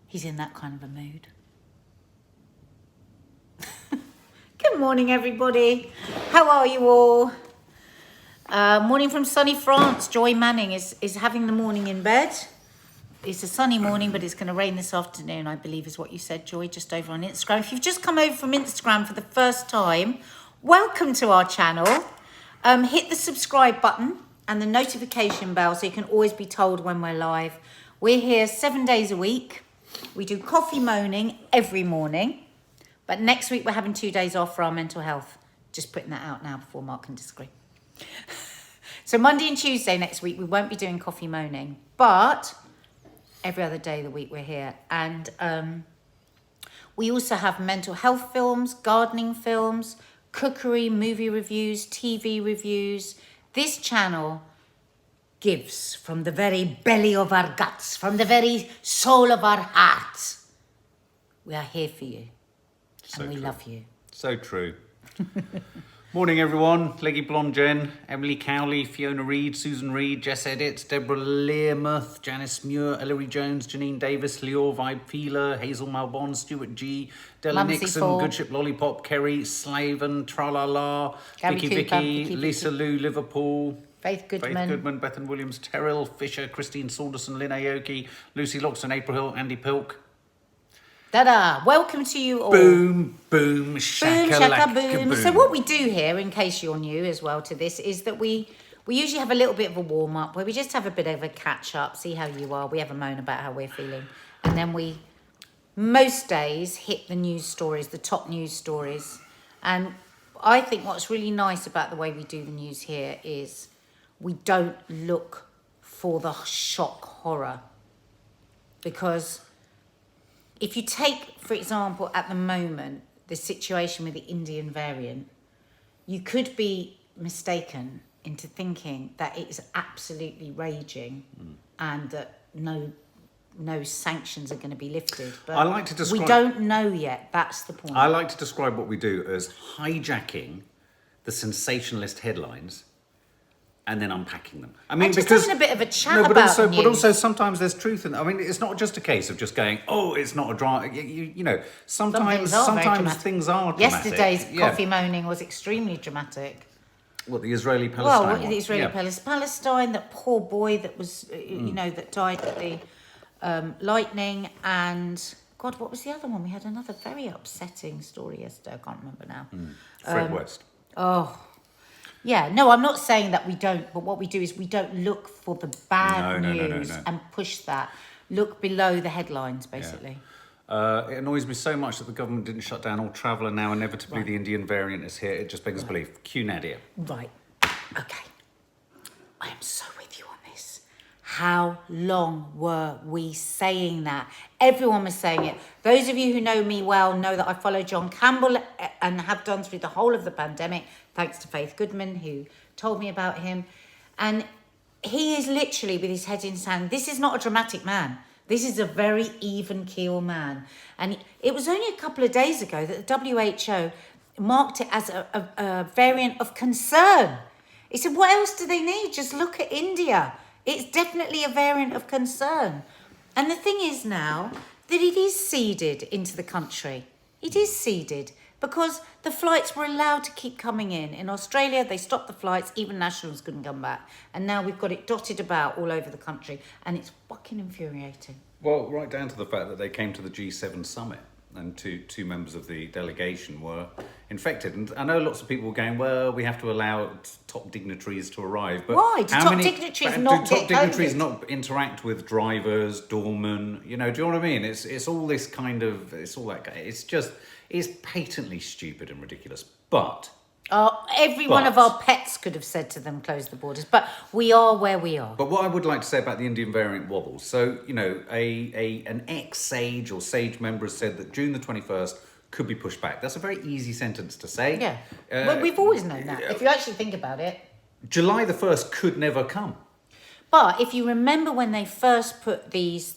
He's in that kind of a mood. Good morning, everybody. How are you all? Morning from sunny France. Joy Manning is having the morning in bed. It's a sunny morning, but it's going to rain this afternoon, I believe is what you said, Joy, just over on Instagram. If you've just come over from Instagram for the first time, welcome to our channel. Hit the subscribe button and the notification bell so you can always be told when we're live. We're here 7 days a week. We do coffee moaning every morning. But next week we're having 2 days off for our mental health. Just putting that out now before Mark can disagree. So Monday and Tuesday next week we won't be doing coffee moaning. But every other day of the week we're here. And we also have mental health films, gardening films, cookery, movie reviews, TV reviews. This channel gives from the very belly of our guts, from the very soul of our hearts. We are here for you. So and we true. love you. So true. Morning, everyone. Leggy Blonde Jen, Emily Cowley, Fiona Reed, Susan Reed, Jess Edits, Deborah Learmouth, Janice Muir, Ellery Jones, Janine Davis, Leor Vibe Feeler, Hazel Malbon, Stuart G, Della Mumsy Nixon, Paul. Goodship Lollipop, Kerry, Slaven, Tralala, Gary Vicky Cooper, Vicky, Vicky Lisa Lou, Liverpool, Faith Goodman. Bethan Williams, Terrell, Fisher, Christine Saunderson, Lynn Aoki, Lucy Loxton, April Hill, Andy Pilk. Ta-da! Welcome to you all. Boom, boom, shaka, Boom, shaka, boom. boom. So what we do here, in case you're new as well to this, is that we usually have a little bit of a warm-up where we just have a bit of a catch-up, see how you are. We have a moan about how we're feeling. And then we, most days, hit the news stories, the top news stories. And I think what's really nice about the way we do the news here is we don't look for the shock horror. Because if you take, for example, at the moment, the situation with the Indian variant, you could be mistaken into thinking that it is absolutely raging and that no sanctions are going to be lifted. But I like to describe, we don't know yet. That's the point. I like to describe what we do as hijacking the sensationalist headlines and then unpacking them. I mean, and just because having a bit of a chat no, but about also, the news. but also sometimes there's truth in. I mean, it's not just a case of just going, oh, it's not a drama. You know, sometimes things are dramatic. Yesterday's coffee moaning was extremely dramatic. What, the Israeli-Palestine Well, one? the Israeli Palestine, that poor boy that was, you know, that died at the lightning, and God, what was the other one? We had another very upsetting story yesterday. I can't remember now. Fred West. Oh, yeah. No, I'm not saying that we don't, but what we do is we don't look for the bad news and push that. Look below the headlines, basically. It annoys me so much that the government didn't shut down all travel, and now inevitably the Indian variant is here. It just begs belief. Cue NADIA. Right. Okay. I am so with you on this. How long were we saying that? Everyone was saying it. Those of you who know me well know that I follow John Campbell and have done through the whole of the pandemic, thanks to Faith Goodman, who told me about him. And he is literally with his head in sand. This is not a dramatic man. This is a very even keel man. And it was only a couple of days ago that the WHO marked it as a variant of concern. He said, what else do they need? Just look at India. It's definitely a variant of concern. And the thing is now that it is seeded into the country. It is seeded because the flights were allowed to keep coming in. In Australia, they stopped the flights, even nationals couldn't come back. And now we've got it dotted about all over the country. And it's fucking infuriating. Well, right down to the fact that they came to the G7 summit and two members of the delegation were infected. And I know lots of people were going, well, we have to allow top dignitaries to arrive. But why? Do top dignitaries not get dignitaries COVID? not interact with drivers, doormen? You know, do you know what I mean? It's all this kind of, it's all that. It's patently stupid and ridiculous. But Every one of our pets could have said to them, close the borders. But we are where we are. But what I would like to say about the Indian variant Wobbles, so, you know, an ex-SAGE or SAGE member has said that June the 21st could be pushed back. That's a very easy sentence to say. Yeah. Well, we've always known that. If you actually think about it. July the 1st could never come. But if you remember when they first put this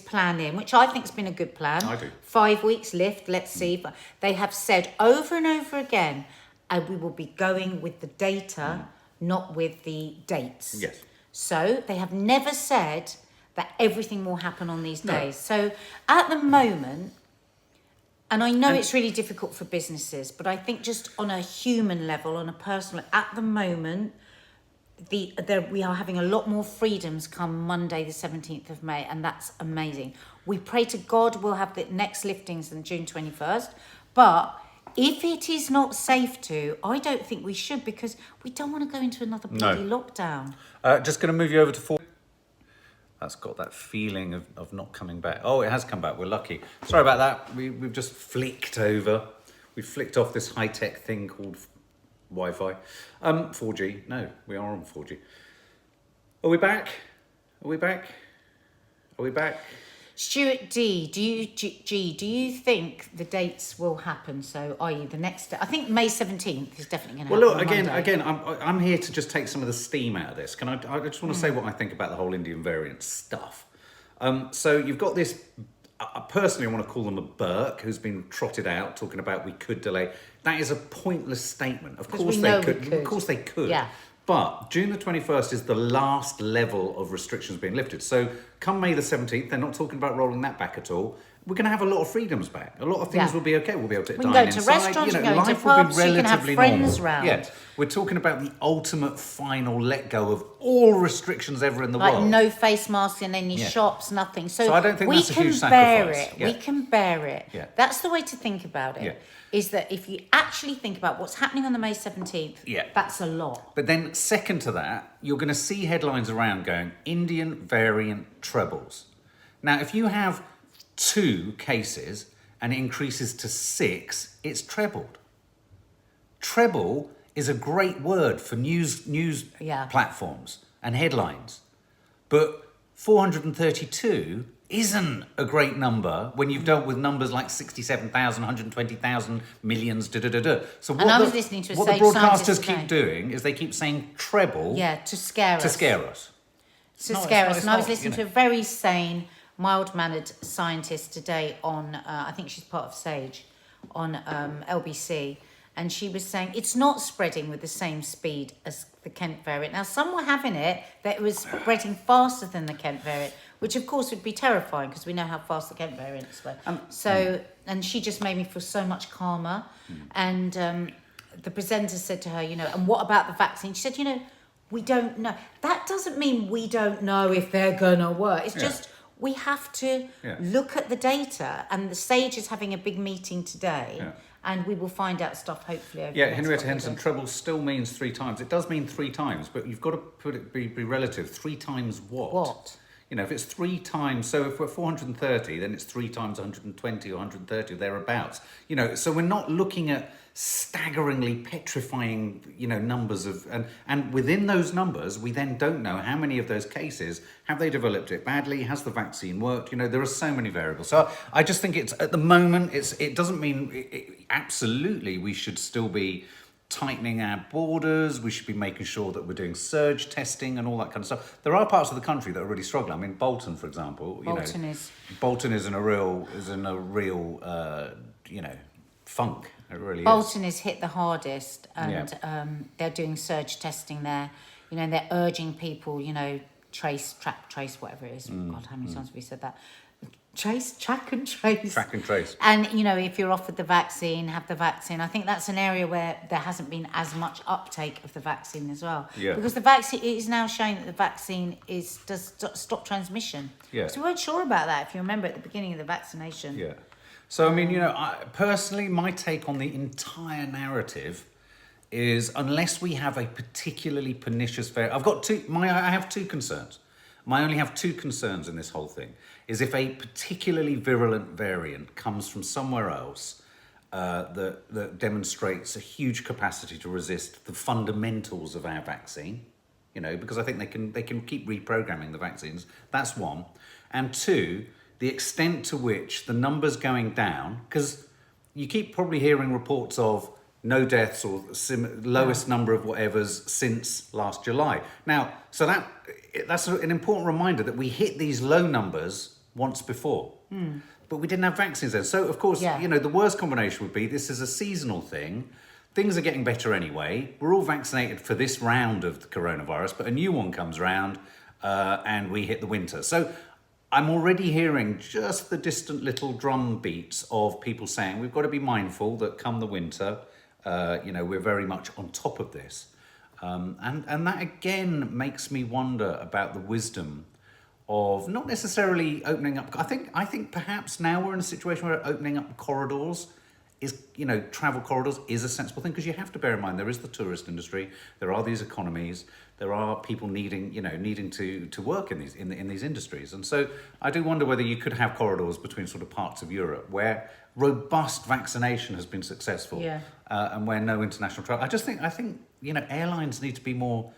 plan in, which I think has been a good plan. I do. 5 weeks lift, let's see. But they have said over and over again, and we will be going with the data, not with the dates. Yes. So they have never said that everything will happen on these days. So at the moment, and I know it's really difficult for businesses, but I think just on a human level, on a personal, at the moment, we are having a lot more freedoms come Monday, the 17th of May, and that's amazing. We pray to God we'll have the next liftings on June 21st, but if it is not safe to, I don't think we should, because we don't want to go into another bloody lockdown. Just going to move you over to 4. That's got that feeling of not coming back. Oh, it has come back. We're lucky. Sorry about that. We've just flicked over. We flicked off this high-tech thing called Wi-Fi. 4G. No, we are on 4G. Are we back? Are we back? Are we back? Stuart D, do you think the dates will happen? So, i.e., the next, I think May 17th is definitely going to happen. Well, look, again, I'm here to just take some of the steam out of this. I just want to say what I think about the whole Indian variant stuff. So you've got this. I personally want to call them a Burke who's been trotted out talking about we could delay. That is a pointless statement. Of course they could. Of course they could. Yeah. But June the 21st is the last level of restrictions being lifted. So come May the 17th, they're not talking about rolling that back at all. We're going to have a lot of freedoms back. A lot of things will be okay. We'll be able to dine inside. We can go to restaurants, we can go to pubs, you can have friends round. Yeah, we're talking about the ultimate final let go of all restrictions ever in the world. Like no face masks in any shops, nothing. So I don't think that's a huge sacrifice. Yeah. We can bear it. Yeah. That's the way to think about it. Yeah. Is that if you actually think about what's happening on the May 17th, that's a lot. But then second to that, you're going to see headlines around going, Indian variant trebles. Now, if you have 2 cases and it increases to 6, it's trebled. Treble is a great word for news platforms and headlines. But 432 isn't a great number when you've dealt with numbers like 67,000, 120,000, millions, So what the broadcasters keep doing is they keep saying treble. Yeah, to scare us. To scare us. And I was listening to a very sane, mild-mannered scientist today on, I think she's part of SAGE, on LBC. And she was saying it's not spreading with the same speed as the Kent variant. Now, some were having it that it was spreading faster than the Kent variant, which of course would be terrifying because we know how fast the Kent variants were. And she just made me feel so much calmer. And the presenter said to her, and what about the vaccine? She said, we don't know. That doesn't mean we don't know if they're going to work. It's just we have to look at the data. And the SAGE is having a big meeting today. Yeah. And we will find out stuff hopefully over the next Henrietta Henson, treble still means 3 times. It does mean 3 times, but you've got to put it be relative. 3 times what? What? If it's 3 times, so if we're 430, then it's 3 times 120 or 130, thereabouts. So we're not looking at staggeringly petrifying, numbers of, and within those numbers, we then don't know how many of those cases, have they developed it badly? Has the vaccine worked? There are so many variables. So I just think it's, at the moment, it doesn't mean, absolutely, we should still be tightening our borders. We should be making sure that we're doing surge testing and all that kind of stuff. There are parts of the country that are really struggling. I mean, Bolton, for example. Bolton is in a real, funk. It really Bolton is hit the hardest, and they're doing surge testing there. And they're urging people, trace, whatever it is. God, how many times have we said that? Track and trace. Track and trace. And, if you're offered the vaccine, have the vaccine. I think that's an area where there hasn't been as much uptake of the vaccine as well. Yeah. Because the vaccine, it is now showing that the vaccine does stop transmission. Yeah. So we weren't sure about that, if you remember, at the beginning of the vaccination. Yeah. So, I mean, personally, my take on the entire narrative is, unless we have a particularly pernicious variant, I have 2 concerns. I only have 2 concerns in this whole thing, is if a particularly virulent variant comes from somewhere else that demonstrates a huge capacity to resist the fundamentals of our vaccine, because I think they can keep reprogramming the vaccines. That's 1. And 2, the extent to which the numbers going down, because you keep probably hearing reports of no deaths or lowest number of whatevers since last July. Now, so that's an important reminder that we hit these low numbers once before, but we didn't have vaccines then. So, of course, the worst combination would be this is a seasonal thing. Things are getting better anyway. We're all vaccinated for this round of the coronavirus, but a new one comes around. and we hit the winter. So I'm already hearing just the distant little drum beats of people saying we've got to be mindful that come the winter, we're very much on top of this. And that again makes me wonder about the wisdom of not necessarily opening up. I think perhaps now we're in a situation where opening up corridors is, travel corridors is a sensible thing, because you have to bear in mind there is the tourist industry, there are these economies, there are people needing to work in these industries, and so I do wonder whether you could have corridors between sort of parts of Europe where robust vaccination has been successful, and where no international travel. I think airlines need to be more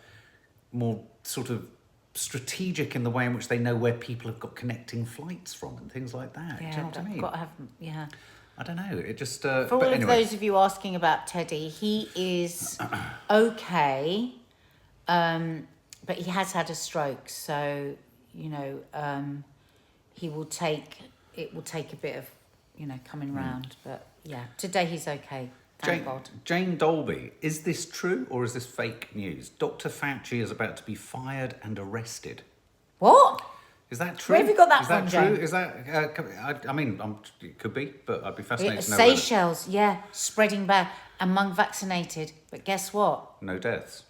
sort of strategic in the way in which they know where people have got connecting flights from and things like that. Yeah, Do you know what I mean? got to have, I don't know. It just For but all anyway. of those of you asking about Teddy, he is okay, but he has had a stroke, so it will take a bit of coming round, but yeah, today he's okay. Thank God. Jane Dolby, is this true or is this fake news? Dr. Fauci is about to be fired and arrested. What? Is that true? Where have you got that is from, that true? Jane? Is that? It could be, but I'd be fascinated to know. Seychelles, spreading back among vaccinated, but guess what? No deaths.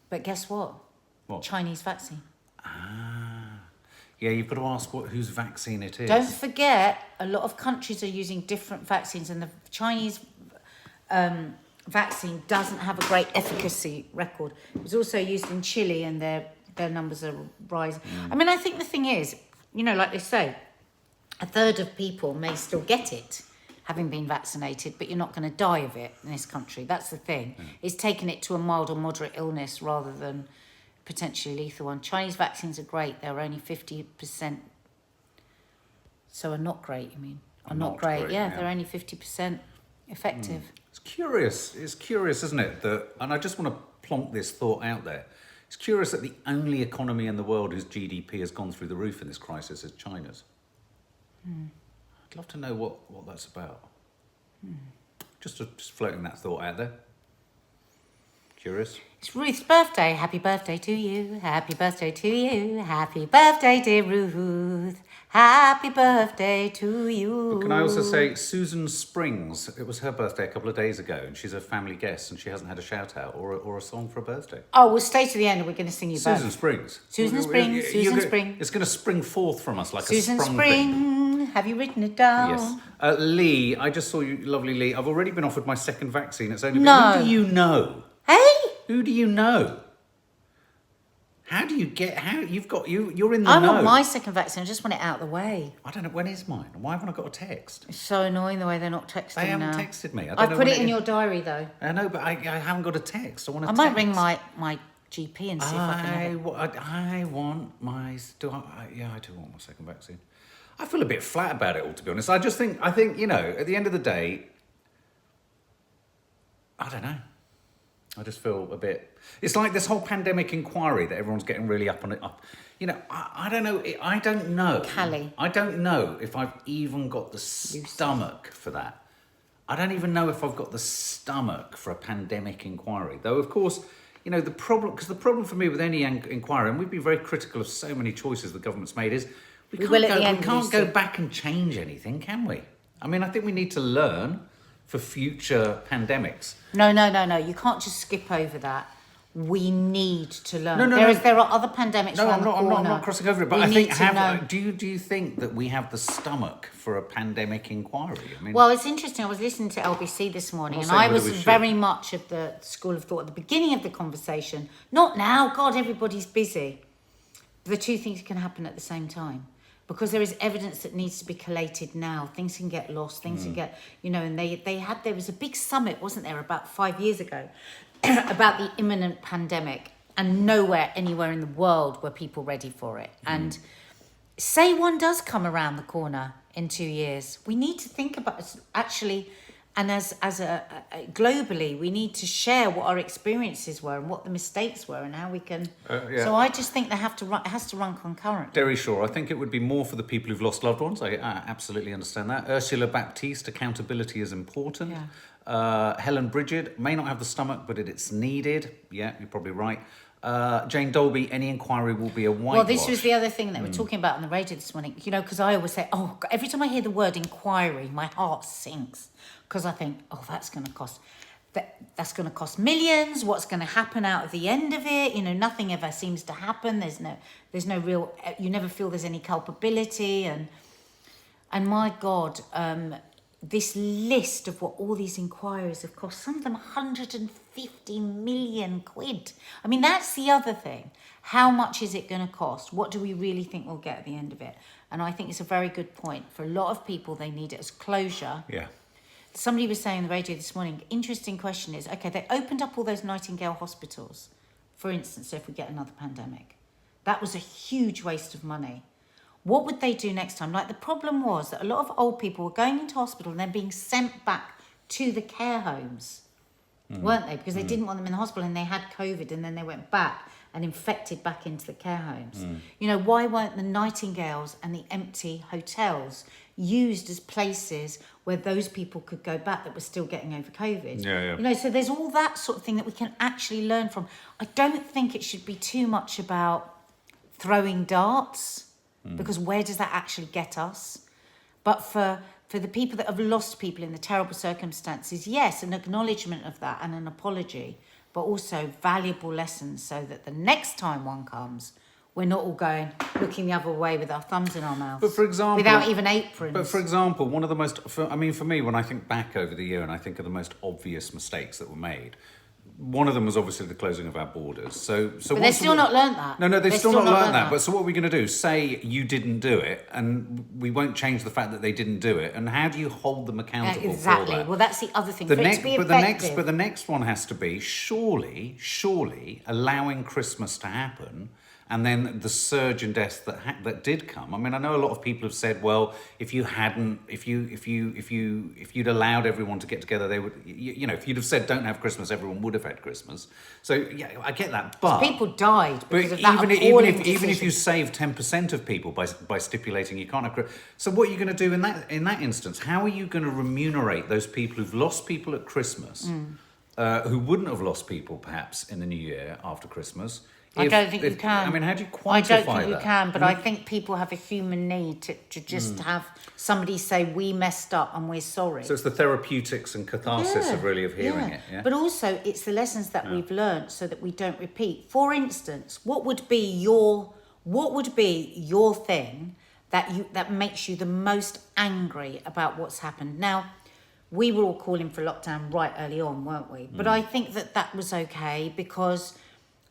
But guess what? What? Chinese vaccine. Yeah, you've got to ask whose vaccine it is. Don't forget, a lot of countries are using different vaccines, and the Chinese vaccine doesn't have a great efficacy record. It was also used in Chile, and their numbers are rising. I mean, I think the thing is, like they say, a third of people may still get it, having been vaccinated, but you're not going to die of it in this country. That's the thing. It's taking it to a mild or moderate illness rather than potentially lethal one. Chinese vaccines are great. They're only 50%. So are not great, you mean? Are not great. Yeah, they're only 50% effective. It's curious. It's curious, isn't it? And I just want to plonk this thought out there. It's curious that the only economy in the world whose GDP has gone through the roof in this crisis is China's. I'd love to know what that's about. Just floating that thought out there. Curious. It's Ruth's birthday. Happy birthday to you. Happy birthday to you. Happy birthday, dear Ruth. Happy birthday to you. But can I also say Susan Springs, it was her birthday a couple of days ago, and she's a family guest, and she hasn't had a shout out or a song for her birthday. Oh, we'll stay to the end and we're going to sing you Susan both. Springs. Susan Springs. Susan Springs. It's going to spring forth from us like Susan a sprung Spring. thing. Have you written it down? Yes. Lee, I just saw you, lovely Lee. I've already been offered my second vaccine. It's only No. Who do you know? Hey? Who do you know? You're in the I know. want my second vaccine. I just want it out of the way. I don't know, when is mine? Why haven't I got a text? It's so annoying the way they're not texting They haven't now. texted me. I put it in your diary thoa I know, but I haven't got a text. I want a I text. might ring my GP and see if I can have it. I want my... I do want my second vaccine. I feel a bit flat about it all, to be honest. I think, at the end of the day, I don't know. I just feel a bit... It's like this whole pandemic inquiry that everyone's getting really up on it. I don't know. I don't know. Callie. I don't know if I've even got the stomach for that. I don't even know if I've got the stomach for a pandemic inquiry. Though, of course, the problem for me with any inquiry, and we've been very critical of so many choices the government's made, is we can't go back and change anything, can we? I mean, I think we need to learn for future pandemics. No. You can't just skip over that. We need to learn. No. There are other pandemics around the corner. I'm not crossing over it. But do you think that we have the stomach for a pandemic inquiry? I mean, well, it's interesting. I was listening to LBC this morning, and I was very much of the school of thought at the beginning of the conversation. Not now. God, everybody's busy. The two things can happen at the same time. Because there is evidence that needs to be collated now. Things can get lost, things can get, and there was a big summit, wasn't there, about 5 years ago, about the imminent pandemic, and nowhere, anywhere in the world were people ready for it. And say one does come around the corner in 2 years, we need to think about actually, and as globally, we need to share what our experiences were and what the mistakes were and how we can. So I just think it has to run concurrently. Very sure. I think it would be more for the people who've lost loved ones. I absolutely understand that. Ursula Baptiste, accountability is important. Yeah. Helen Bridget may not have the stomach, but it's needed. Yeah, you're probably right. Jane Dolby, any inquiry will be a whitewash. Well, this was the other thing that we're talking about on the radio this morning. You know, because I always say, oh, every time I hear the word inquiry, my heart sinks. Because I think, oh, that's going to cost... That's going to cost millions. What's going to happen out of the end of it? You know, nothing ever seems to happen. There's no real. You never feel there's any culpability. And my God, this list of what all these inquiries have cost. Some of them 150 million quid. I mean, that's the other thing. How much is it going to cost? What do we really think we'll get at the end of it? And I think it's a very good point. For a lot of people, they need it as closure. Yeah. Somebody was saying on the radio this morning, interesting question is, okay, they opened up all those Nightingale hospitals, for instance, if we get another pandemic. That was a huge waste of money. What would they do next time? Like, the problem was that a lot of old people were going into hospital and then being sent back to the care homes, weren't they? Because they didn't want them in the hospital and they had COVID and then they went back and infected back into the care homes. You know, why weren't the Nightingales and the empty hotels used as places where those people could go back that were still getting over COVID? Yeah. You know, so there's all that sort of thing that we can actually learn from. I don't think it should be too much about throwing darts, because where does that actually get us? But for the people that have lost people in the terrible circumstances, yes, an acknowledgement of that and an apology, but also valuable lessons so that the next time one comes, we're not all going, looking the other way with our thumbs in our mouths. But for example... without even aprons. But for example, one of the most... For me, when I think back over the year and I think of the most obvious mistakes that were made, one of them was obviously the closing of our borders. But they've still not learned that. No, they've still not learned that. But so what are we going to do? Say you didn't do it, and we won't change the fact that they didn't do it. And how do you hold them accountable for that? Exactly. Well, that's the other thing. For it to be effective. But the next one has to be surely allowing Christmas to happen. And then the surge in deaths that did come. I mean, I know a lot of people have said, well, if you'd allowed everyone to get together, they would, you know, if you'd have said don't have Christmas, everyone would have had Christmas. So yeah, I get that, but so people died because of that even if you save 10% of people by stipulating you can't have Christmas. So what are you going to do in that instance? How are you going to remunerate those people who've lost people at Christmas, who wouldn't have lost people perhaps in the new year after Christmas? I don't think you can. I mean, how do you quantify that? I don't think you can, but I think people have a human need to just have somebody say, we messed up and we're sorry. So it's the therapeutics and catharsis of hearing it. Yeah? But also, it's the lessons that we've learned so that we don't repeat. For instance, what would be your thing that makes you the most angry about what's happened? Now, we were all calling for lockdown right early on, weren't we? But I think that was okay because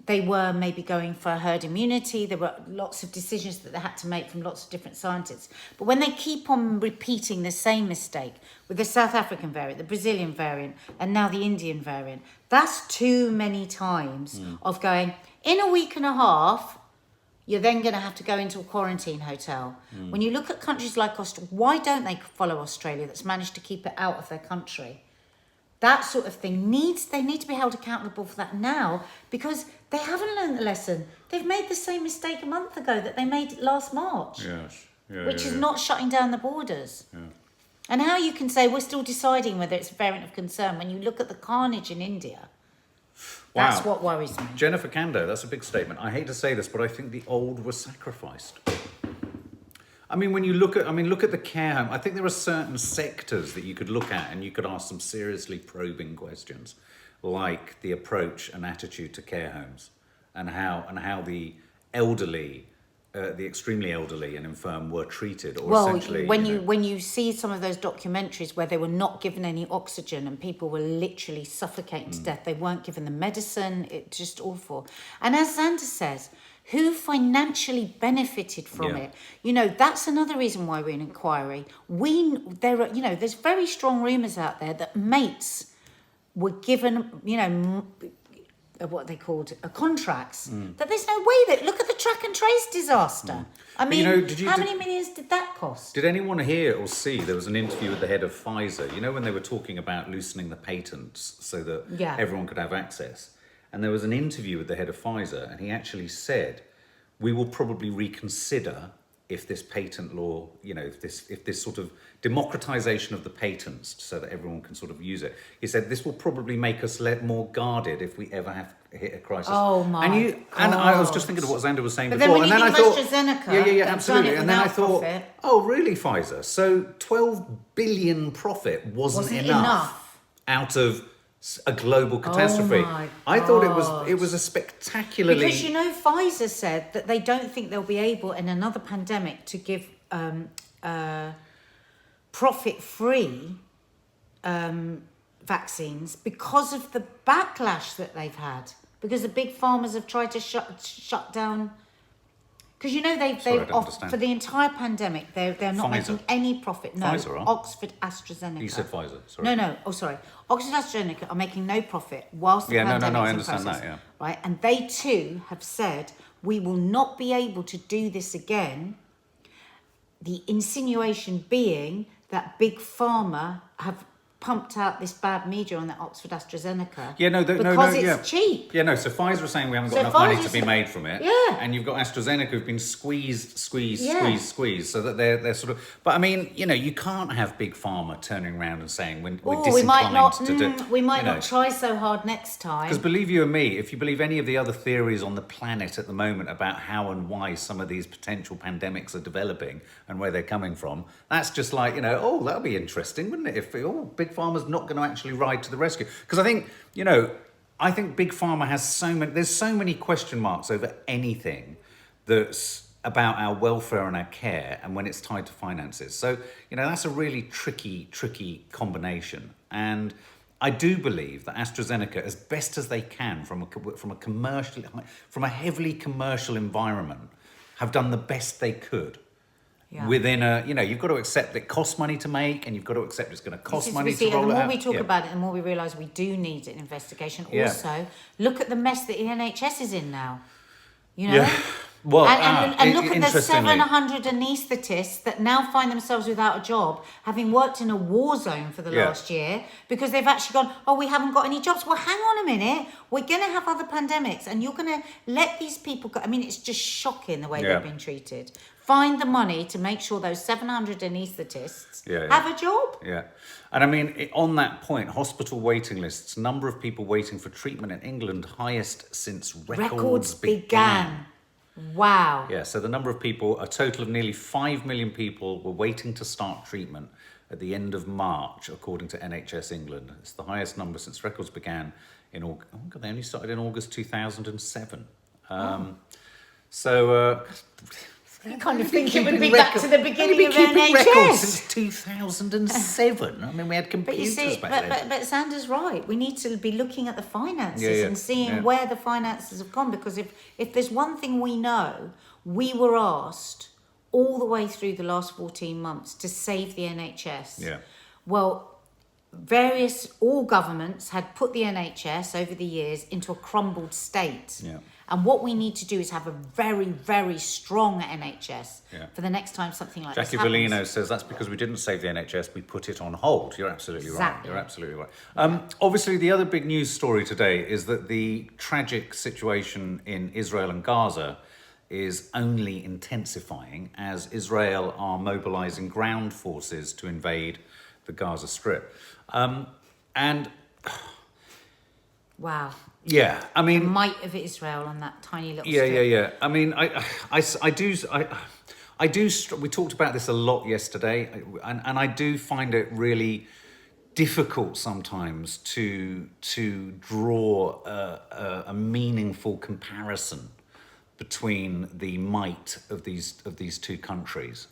they were maybe going for herd immunity. There were lots of decisions that they had to make from lots of different scientists. But when they keep on repeating the same mistake with the South African variant, the Brazilian variant, and now the Indian variant, that's too many times of going, in a week and a half, you're then going to have to go into a quarantine hotel. When you look at countries like Australia, why don't they follow Australia that's managed to keep it out of their country? That sort of thing they need to be held accountable for that now, because they haven't learned the lesson. They've made the same mistake a month ago that they made last March, which is not shutting down the borders. Yeah. And how you can say we're still deciding whether it's a variant of concern when you look at the carnage in India. Wow. That's what worries me. Jennifer Kando, that's a big statement. I hate to say this, but I think the old were sacrificed. I mean, when you look at the care home, I think there are certain sectors that you could look at and you could ask some seriously probing questions, like the approach and attitude to care homes, and how the elderly, the extremely elderly and infirm were treated, or essentially. When you see some of those documentaries where they were not given any oxygen and people were literally suffocating to death, they weren't given the medicine. It's just awful. And as Xander says, who financially benefited from it? You know, that's another reason why we're in inquiry. There's very strong rumours out there that mates were given, what they called contracts. That there's no way that look at the track and trace disaster. I mean, how many millions did that cost? Did anyone hear or see? There was an interview with the head of Pfizer. You know, when they were talking about loosening the patents so that everyone could have access. And there was an interview with the head of Pfizer, and he actually said, we will probably reconsider if this patent law, if this sort of democratization of the patents so that everyone can sort of use it. He said this will probably make us more guarded if we ever have hit a crisis. Oh my And I was just thinking of what Xander was saying But before, then when and you then I think thought, of AstraZeneca, yeah, they've absolutely, done it and then I without thought, profit. oh really, Pfizer? So 12 billion profit wasn't enough out of a global catastrophe. my I thought God. it was a spectacularly. Because Pfizer said that they don't think they'll be able in another pandemic to give profit-free vaccines because of the backlash that they've had. Because the big farmers have tried to shut down. Because they've for the entire pandemic they're not Pfizer. making any profit. No, Pfizer are? Oxford AstraZeneca. You said Pfizer. Sorry. No. Oh, sorry. Oxford AstraZeneca are making no profit whilst the Yeah, pandemic's no, I in understand process, that, yeah. right? And they too have said we will not be able to do this again. The insinuation being that Big Pharma have pumped out this bad media on the Oxford AstraZeneca. Yeah, because it's cheap. Yeah, no. So Pfizer was saying we haven't got So enough money to Pfizer's- be made from it. Yeah. And you've got AstraZeneca who've been squeezed, Yeah. so that they're sort of. But I mean, you can't have Big Pharma turning around and saying we're Oh, disinclined we might not. to do. We might not try so hard next time. Because believe you and me, if you believe any of the other theories on the planet at the moment about how and why some of these potential pandemics are developing and where they're coming from, that's just like, oh, that'll be interesting, wouldn't it? If Big Pharma's not going to actually ride to the rescue. Because I think, Big Pharma has there's so many question marks over anything that's about our welfare and our care and when it's tied to finances. So, that's a really tricky combination. And I do believe that AstraZeneca, as best as they can from a heavily commercial environment, have done the best they could. Yeah. Within you've got to accept that it costs money to make, and you've got to accept it's going to cost money to roll and the it more out. we talk about it, the more we realise we do need an investigation. Yeah. Also, look at the mess that the NHS is in now. Yeah. Well, and look at the interestingly, 700 anaesthetists that now find themselves without a job, having worked in a war zone for the last year, because they've actually gone, oh, we haven't got any jobs. Well, hang on a minute. We're going to have other pandemics, and you're going to let these people go. I mean, it's just shocking the way they've been treated. Find the money to make sure those 700 anaesthetists have a job. Yeah. And I mean, on that point, hospital waiting lists, number of people waiting for treatment in England, highest since records began. Wow. Yeah, so the number of people, a total of nearly 5 million people were waiting to start treatment at the end of March, according to NHS England. It's the highest number since records began in August. Oh, God, they only started in August 2007. You kind of think it would be back to the beginning of keeping records NHS. since 2007. I mean, we had But computers you see, back then. but Sandra's right. We need to be looking at the finances and seeing where the finances have gone. Because if there's one thing we know, we were asked all the way through the last 14 months to save the NHS. Yeah. Well, all governments had put the NHS over the years into a crumbled state. Yeah. And what we need to do is have a very, very strong NHS for the next time something like Jackie this happens. Bellino says that's because we didn't save the NHS, we put it on hold. You're absolutely Exactly. right. You're absolutely right. Obviously, the other big news story today is that the tragic situation in Israel and Gaza is only intensifying as Israel are mobilizing ground forces to invade the Gaza Strip. Wow. Yeah, I mean, Might of Israel on that tiny little Yeah. strip. I mean, we talked about this a lot yesterday, and I do find it really difficult sometimes to draw a meaningful comparison between the might of these two countries.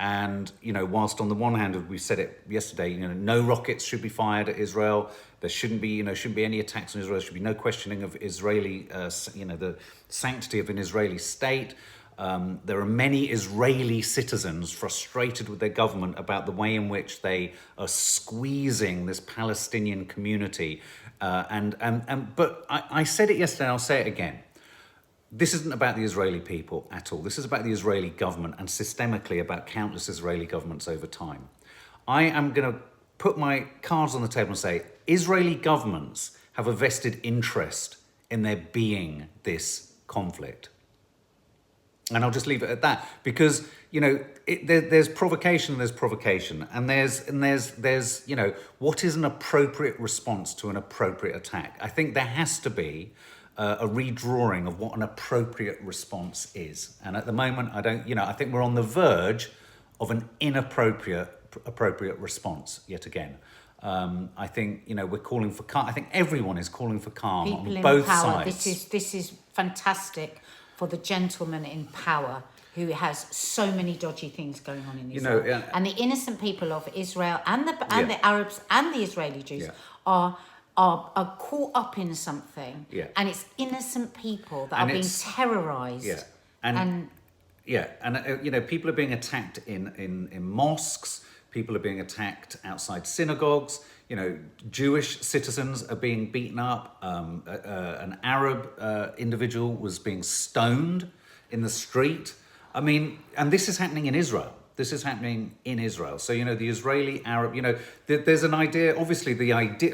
And whilst on the one hand, we said it yesterday, no rockets should be fired at Israel. There shouldn't be any attacks on Israel. There should be no questioning of Israeli, the sanctity of an Israeli state. There are many Israeli citizens frustrated with their government about the way in which they are squeezing this Palestinian community. But I said it yesterday, and I'll say it again. This isn't about the Israeli people at all. This is about the Israeli government and systemically about countless Israeli governments over time. I am going to put my cards on the table and say Israeli governments have a vested interest in there being this conflict. And I'll just leave it at that because, you know, there's provocation, and there's, you know, what is an appropriate response to an appropriate attack? I think there has to be a redrawing of what an appropriate response is. And at the moment, I think we're on the verge of an appropriate response yet again. I think, you know, we're calling for calm. I think everyone is calling for calm People on in both power. sides. This is fantastic for the gentleman in power who has so many dodgy things going on in Israel. You know, and the innocent people of Israel and the Arabs and the Israeli Jews are caught up in something. Yeah. And it's innocent people that are being terrorized. Yeah. And you know, people are being attacked in mosques. People are being attacked outside synagogues. You know, Jewish citizens are being beaten up. An Arab individual was being stoned in the street. I mean, and this is happening in Israel. So, you know, the Israeli Arab, you know, there's an idea, obviously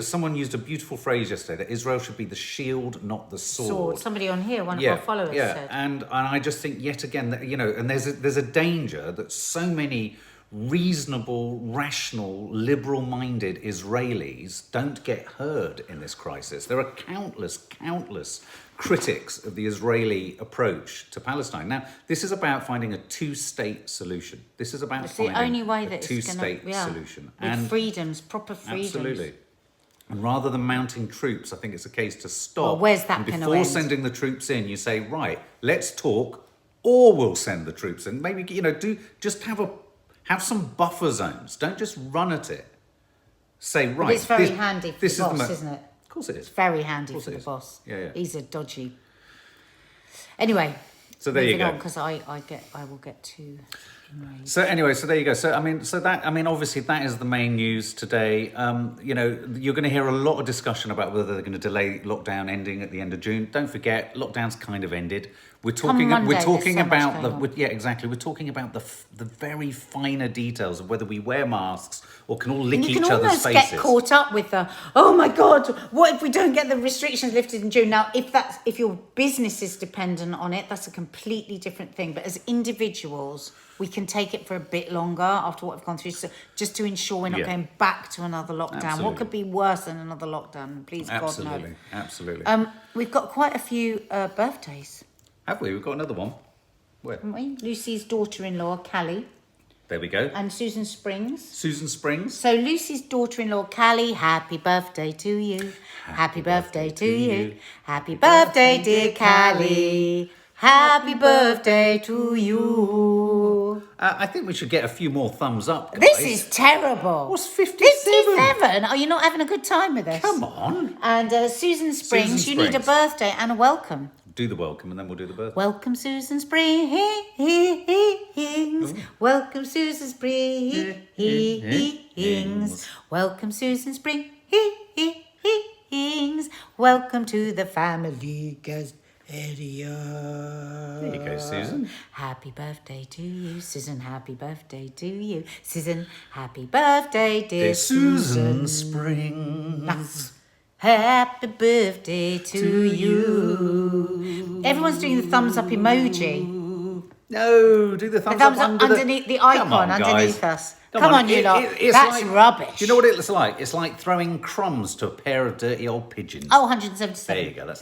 someone used a beautiful phrase yesterday, that Israel should be the shield, not the sword. Somebody on here, one of our followers said. And I just think yet again, that, you know, and there's a danger that so many reasonable, rational, liberal-minded Israelis don't get heard in this crisis. There are countless critics of the Israeli approach to Palestine. Now, this is about finding a two-state solution. This is about finding the only way that a two-state solution. With freedoms, proper freedoms. Absolutely. And rather than mounting troops, I think it's a case to stop. Well, where's that and going to before end? sending the troops in, you say, right, let's talk, or we'll send the troops in. Maybe, you know, have some buffer zones. Don't just run at it. Say, right. But it's very handy for the boss, isn't it? Of course it is. It's very handy for the boss. Yeah. He's a dodgy. Anyway. So there you go. Because I will get too enraged. So anyway, so there you go. So obviously that is the main news today. You know, you're going to hear a lot of discussion about whether they're going to delay lockdown ending at the end of June. Don't forget, lockdown's kind of ended. We're talking about We're talking about the very finer details of whether we wear masks or can all lick each other's faces. You can almost get caught up with oh my God, what if we don't get the restrictions lifted in June? Now, if your business is dependent on it, that's a completely different thing. But as individuals, we can take it for a bit longer after what we've gone through, so just to ensure we're not going back to another lockdown. Absolutely. What could be worse than another lockdown? Please, God, no. Absolutely. We've got quite a few birthdays. Have we? We've got another one. Where? Haven't we? Lucy's daughter-in-law, Callie. There we go. And Susan Springs. So Lucy's daughter-in-law, Callie, happy birthday to you. Happy birthday to you. Happy birthday, dear Callie. Happy birthday to you. I think we should get a few more thumbs up, guys. This is terrible. What's 57? 57? Are you not having a good time with this? Come on. And Susan Springs, you need a birthday and a welcome. Do the welcome and then we'll do the birthday. Welcome, Susan Springs. Welcome, Susan Springs. Welcome, Susan Springs. Welcome to the family guest area. There you go, Susan. Happy birthday to you, Susan. Happy birthday to you, Susan. Happy birthday, dear Susan Springs. Happy birthday to you. Everyone's doing the thumbs up emoji. No, do the thumbs up underneath the icon underneath us. Come on, you lot. That's like, rubbish. Do you know what it's like? It's like throwing crumbs to a pair of dirty old pigeons. Oh, 177. There you go. That's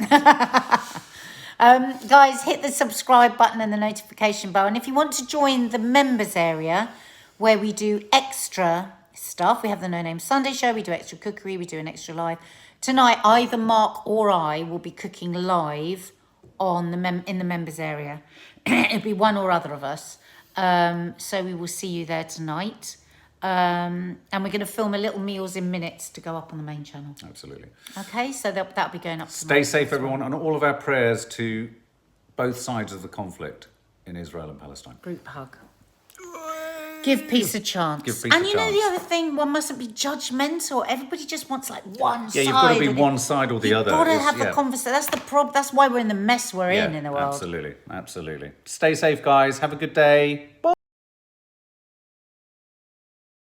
nice. Guys, hit the subscribe button and the notification bell. And if you want to join the members area where we do extra stuff, we have the No Name Sunday show, we do extra cookery, we do an extra live. Tonight, either Mark or I will be cooking live on in the members area. It'll be one or other of us. So we will see you there tonight. And we're going to film a little meals in minutes to go up on the main channel. Absolutely. Okay, so that'll be going up. Stay safe, everyone, and all of our prayers to both sides of the conflict in Israel and Palestine. Group hug. Give peace a chance. And you know the other thing, one mustn't be judgmental. Everybody just wants like one side. Yeah, you've got to be one side or the other. You've got to have a conversation. That's the problem. That's why we're in the mess we're in the world. Absolutely. Stay safe, guys. Have a good day. Bye.